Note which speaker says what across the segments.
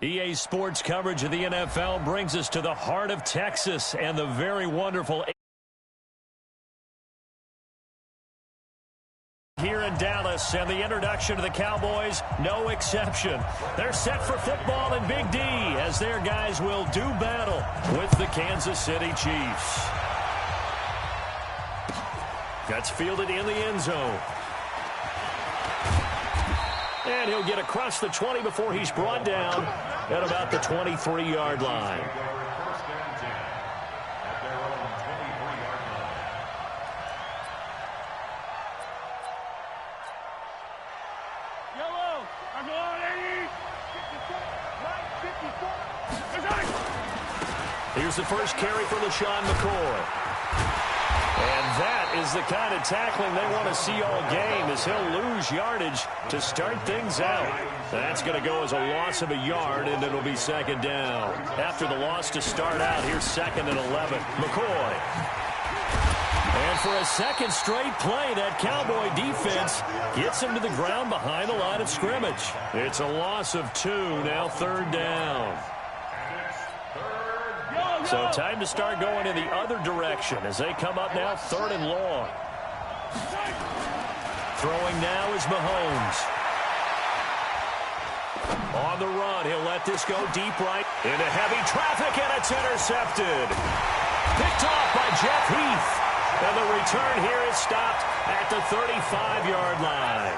Speaker 1: EA Sports coverage of the NFL brings us to the heart of Texas and the very wonderful here in Dallas, and the introduction to the Cowboys, no exception. They're set for football in Big D as their guys will do battle with the Kansas City Chiefs. That's fielded in the end zone. And he'll get across the 20 before he's brought down at about the 23-yard line. Here's the first carry for LaShawn McCoy. And that is the kind of tackling they want to see all game, as he'll lose yardage to start things out. That's going to go as a loss of a yard, and it'll be second down. After the loss to start out, here's 2nd and 11. McCoy. And for a second straight play, that Cowboy defense gets him to the ground behind the line of scrimmage. It's a loss of 2, now 3rd down. So time to start going in the other direction as they come up now 3rd and long. Throwing now is Mahomes. On the run, he'll let this go deep right into heavy traffic, and it's intercepted. Picked off by Jeff Heath. And the return here is stopped at the 35-yard line.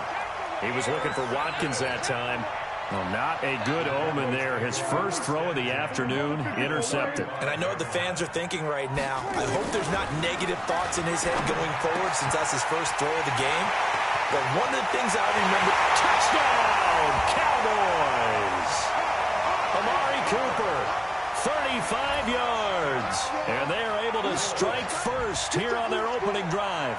Speaker 1: He was looking for Watkins that time. Well, not a good omen there. His first throw of the afternoon, intercepted.
Speaker 2: And I know what the fans are thinking right now. I hope there's not negative thoughts in his head going forward, since that's his first throw of the game. But one of the things I remember...
Speaker 1: Touchdown, Cowboys! Amari Cooper, 35 yards. And they are able to strike first here on their opening drive.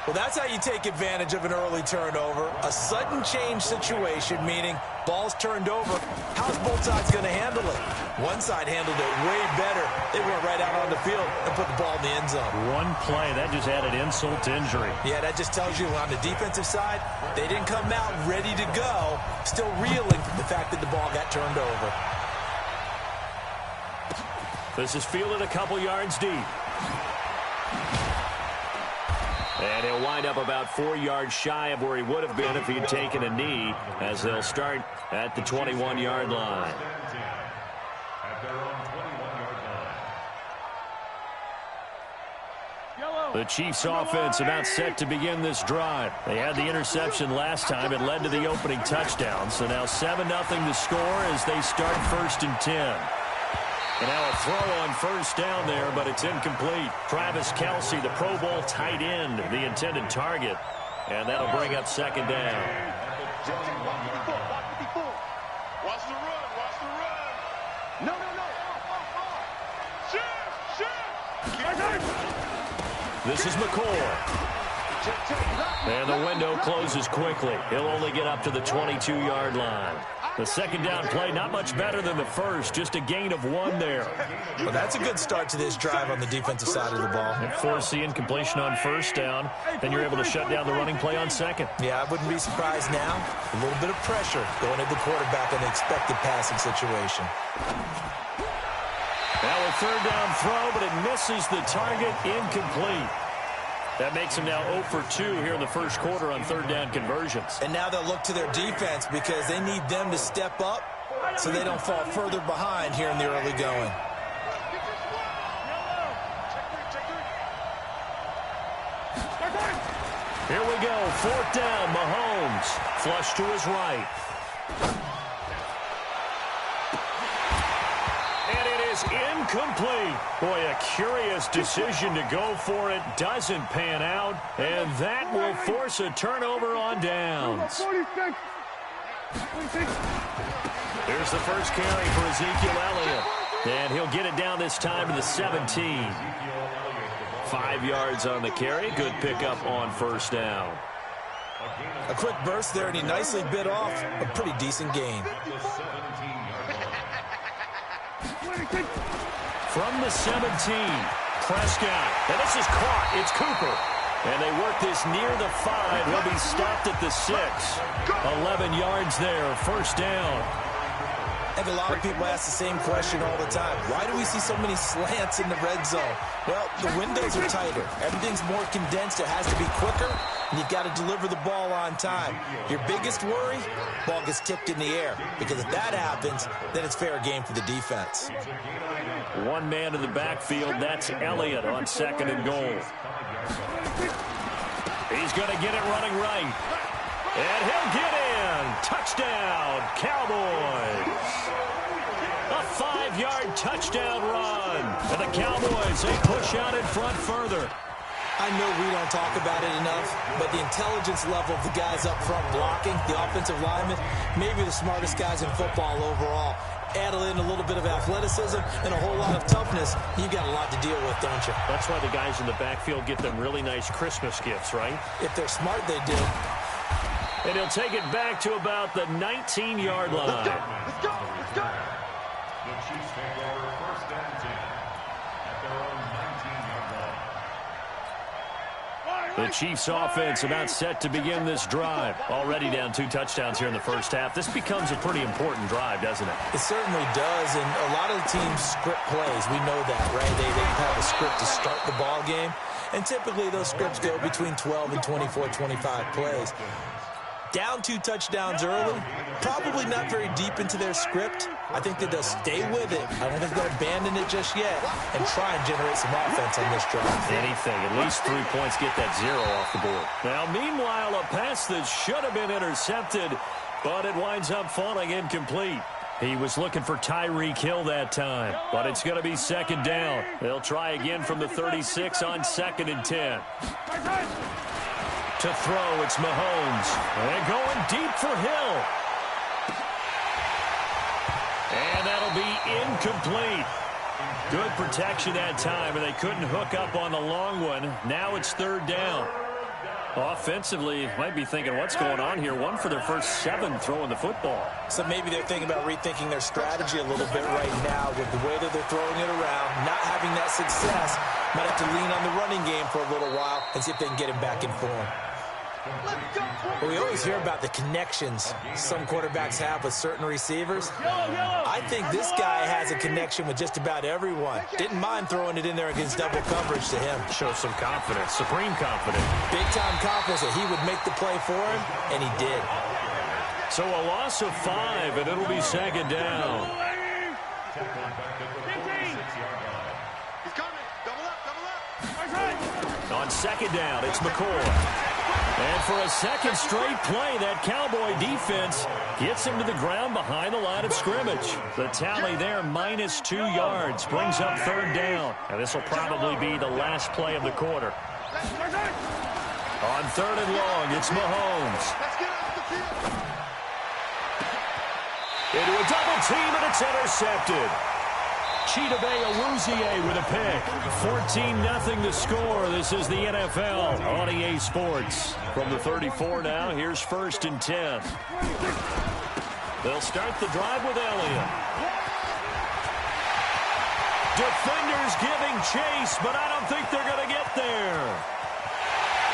Speaker 2: Well, that's how you take advantage of an early turnover. A sudden change situation, meaning ball's turned over. How's both sides going to handle it? One side handled it way better. They went right out on the field and put the ball in the end zone.
Speaker 1: One play, that just added insult to injury.
Speaker 2: Yeah, that just tells you on the defensive side, they didn't come out ready to go, still reeling from the fact that the ball got turned over.
Speaker 1: This is fielded a couple yards deep. And he'll wind up about 4 yards shy of where he would have been if he'd taken a knee, as they'll start at the 21-yard line. The Chiefs offense about set to begin this drive. They had the interception last time. It led to the opening touchdown. So now 7-0 to score as they start 1st and 10. And now a throw on first down there, but it's incomplete. Travis Kelce, the Pro Bowl tight end, the intended target. And that'll bring up 2nd down.
Speaker 3: Watch the run, watch the run. No.
Speaker 1: This is McCoy. And the window closes quickly. He'll only get up to the 22-yard line. The second down play, not much better than the first, just a gain of 1 there.
Speaker 2: Well, that's a good start to this drive on the defensive side of the ball.
Speaker 1: And force the incompletion on first down, then you're able to shut down the running play on second.
Speaker 2: Yeah, I wouldn't be surprised now. A little bit of pressure going at the quarterback in an expected passing situation.
Speaker 1: Now a 3rd down throw, but it misses the target, incomplete. That makes them now 0 for 2 here in the first quarter on 3rd down conversions.
Speaker 2: And now they'll look to their defense because they need them to step up so they don't fall further behind here in the early going.
Speaker 1: Here we go, 4th down, Mahomes. Flush to his right. Incomplete. Boy, a curious decision to go for it. Doesn't pan out. And that will force a turnover on downs. Here's the first carry for Ezekiel Elliott. And he'll get it down this time to the 17. 5 yards on the carry. Good pickup on first down.
Speaker 2: A quick burst there, and he nicely bit off a pretty decent gain. From
Speaker 1: the 17, Prescott. And this is caught. It's Cooper. And they work this near the 5. He'll be stopped at the 6. 11 yards there, first down.
Speaker 2: I think a lot of people ask the same question all the time. Why do we see so many slants in the red zone? Well, the windows are tighter. Everything's more condensed. It has to be quicker, and you've got to deliver the ball on time. Your biggest worry, ball gets tipped in the air, because if that happens, then it's fair game for the defense.
Speaker 1: One man in the backfield, that's Elliott on 2nd and goal. He's going to get it running right. And he'll get in. Touchdown, Cowboys. A 5-yard touchdown run. And the Cowboys, they push out in front further.
Speaker 2: I know we don't talk about it enough, but the intelligence level of the guys up front blocking, the offensive linemen, maybe the smartest guys in football overall. Add in a little bit of athleticism and a whole lot of toughness, you've got a lot to deal with, don't you?
Speaker 1: That's why the guys in the backfield get them really nice Christmas gifts, right?
Speaker 2: If they're smart, they do.
Speaker 1: And he'll take it back to about the 19-yard line.
Speaker 3: Let's go. The Chiefs take over 1st and 10 at their own 19-yard line.
Speaker 1: The Chiefs offense about set to begin this drive. Already down 2 touchdowns here in the first half. This becomes a pretty important drive, doesn't it?
Speaker 2: It certainly does, and a lot of the teams script plays. We know that, right? They have a script to start the ball game, and typically those scripts go between 12 and 24, 25 plays. Down 2 touchdowns early, probably not very deep into their script. I think that they'll stay with it. I don't think they'll abandon it just yet and try and generate some offense on this drive.
Speaker 1: Anything, at least 3 points, get that 0 off the board. Now, meanwhile, a pass that should have been intercepted, but it winds up falling incomplete. He was looking for Tyreek Hill that time, but it's going to be 2nd down. They'll try again from the 36 on 2nd and 10. To throw, it's Mahomes. And going deep for Hill. And that'll be incomplete. Good protection that time, and they couldn't hook up on the long one. Now it's 3rd down. Offensively, might be thinking, what's going on here? 1 for their first 7 throwing the football.
Speaker 2: So maybe they're thinking about rethinking their strategy a little bit right now with the way that they're throwing it around, not having that success. Might have to lean on the running game for a little while and see if they can get him back in form. Well, we always hear about the connections some quarterbacks have with certain receivers. I think this guy has a connection with just about everyone. Didn't mind throwing it in there against double coverage to him.
Speaker 1: Shows some confidence, supreme confidence.
Speaker 2: Big-time confidence that he would make the play for him, and he did.
Speaker 1: So a loss of 5, and it'll be 2nd down.
Speaker 3: He's coming. Double up.
Speaker 1: On 2nd down, it's McCoy. And for a 2nd straight play, that Cowboy defense gets him to the ground behind the line of scrimmage. The tally there, -2 yards, brings up 3rd down. And this will probably be the last play of the quarter. On 3rd and long, it's Mahomes.
Speaker 3: Let's get off the field.
Speaker 1: Into a double team, and it's intercepted. Chidobe Awuzie with a pick. 14-0 the score. This is the NFL on EA Sports. From the 34 now, here's 1st and 10. They'll start the drive with Elliott. Defenders giving chase, but I don't think they're going to get there.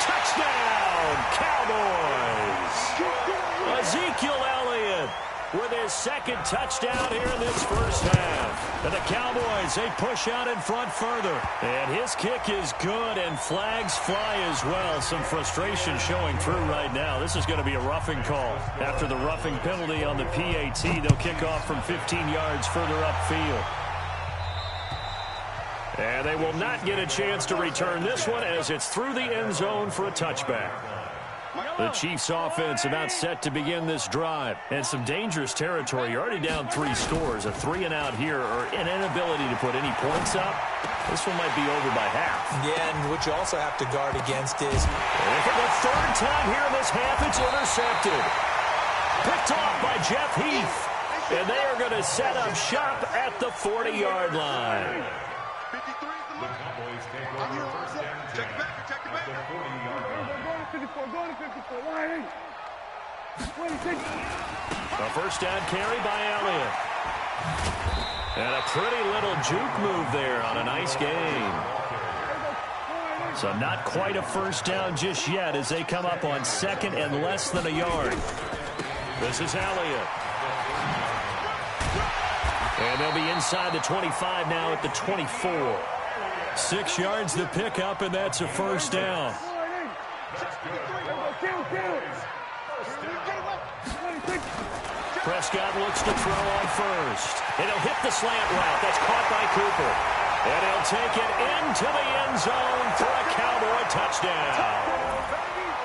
Speaker 1: Touchdown, Cowboys. Ezekiel Elliott with his 2nd touchdown here in this first half. And the Cowboys, they push out in front further. And his kick is good, and flags fly as well. Some frustration showing through right now. This is going to be a roughing call. After the roughing penalty on the PAT, they'll kick off from 15 yards further upfield. And they will not get a chance to return this one as it's through the end zone for a touchback. The Chiefs offense about set to begin this drive. And some dangerous territory. You're already down 3 scores. A 3-and-out here, or an inability to put any points up. This one might be over by half.
Speaker 2: Yeah, and what you also have to guard against is...
Speaker 1: And for the 3rd time here in this half, it's intercepted. Picked off by Jeff Heath. And they are going to set up shop at the 40-yard line.
Speaker 3: 53 is the line.
Speaker 4: Cowboys take over 1st and 10.
Speaker 3: Check it back. Check it back.
Speaker 4: The 40-yard line.
Speaker 1: A 1st down carry by Elliott. And a pretty little juke move there on a nice game. So not quite a first down just yet as they come up on second and less than a yard. This is Elliott. And they'll be inside the 25 now at the 24. 6 yards to pick up, and that's a first down. Prescott looks to throw on first. And he'll hit the slant route. That's caught by Cooper. And he'll take it into the end zone for a Cowboy touchdown.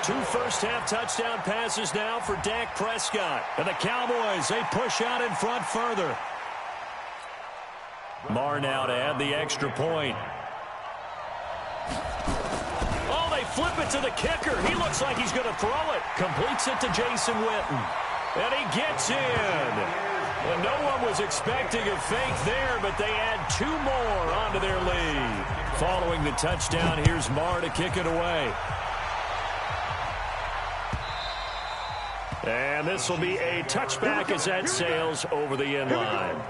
Speaker 1: 2 first-half touchdown passes now for Dak Prescott. And the Cowboys, they push out in front further. Marr now to add the extra point. Oh, they flip it to the kicker. He looks like he's going to throw it. Completes it to Jason Witten. And he gets in. Well, no one was expecting a fake there, but they add 2 more onto their lead. Following the touchdown, here's Marr to kick it away. And this will be a touchback as that sails over the end line.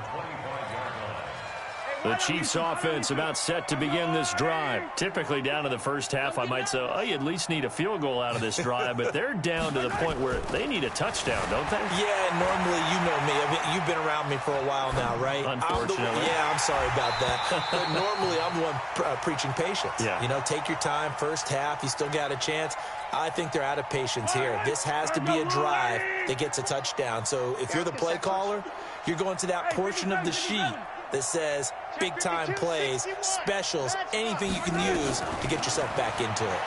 Speaker 1: The Chiefs offense about set to begin this drive. Typically down to the first half, I might say, oh, you at least need a field goal out of this drive, but they're down to the point where they need a touchdown, don't they?
Speaker 2: Yeah, normally, you know me. I mean, you've been around me for a while now, right?
Speaker 1: Unfortunately.
Speaker 2: I'm sorry about that. But normally, I'm the one preaching patience.
Speaker 1: Yeah.
Speaker 2: You know, take your time, first half, you still got a chance. I think they're out of patience here. This has to be a drive that gets a touchdown. So if you're the play caller, you're going to that portion of the sheet that says big-time plays, specials, anything you can use to get yourself back into it.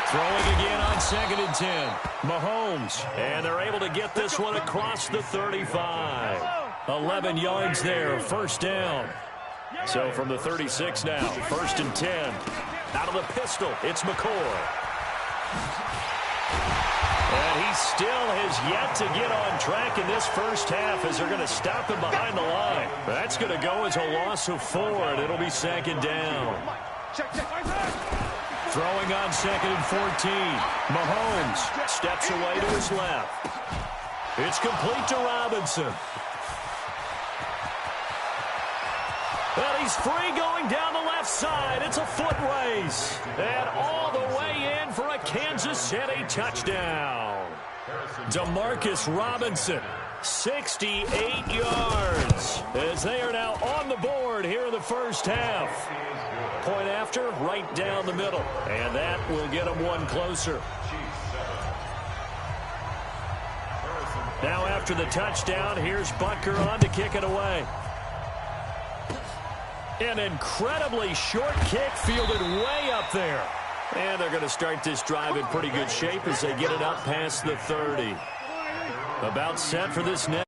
Speaker 1: Throwing again on 2nd and 10. Mahomes, and they're able to get this one across the 35. 11 yards there, first down. So from the 36 now, 1st and 10. Out of the pistol, it's McCoy. And he still has yet to get on track in this first half as they're going to stop him behind the line. That's going to go as a loss of 4, and it'll be 2nd down. Throwing on 2nd and 14. Mahomes steps away to his left. It's complete to Robinson. And he's free going down the left side. It's a foot race. And all the way in for a Kansas City touchdown. Demarcus Robinson, 68 yards. As they are now on the board here in the first half. Point after, right down the middle. And that will get them one closer. Now after the touchdown, here's Butker on to kick it away. An incredibly short kick fielded way up there. And they're going to start this drive in pretty good shape as they get it up past the 30. About set for this next.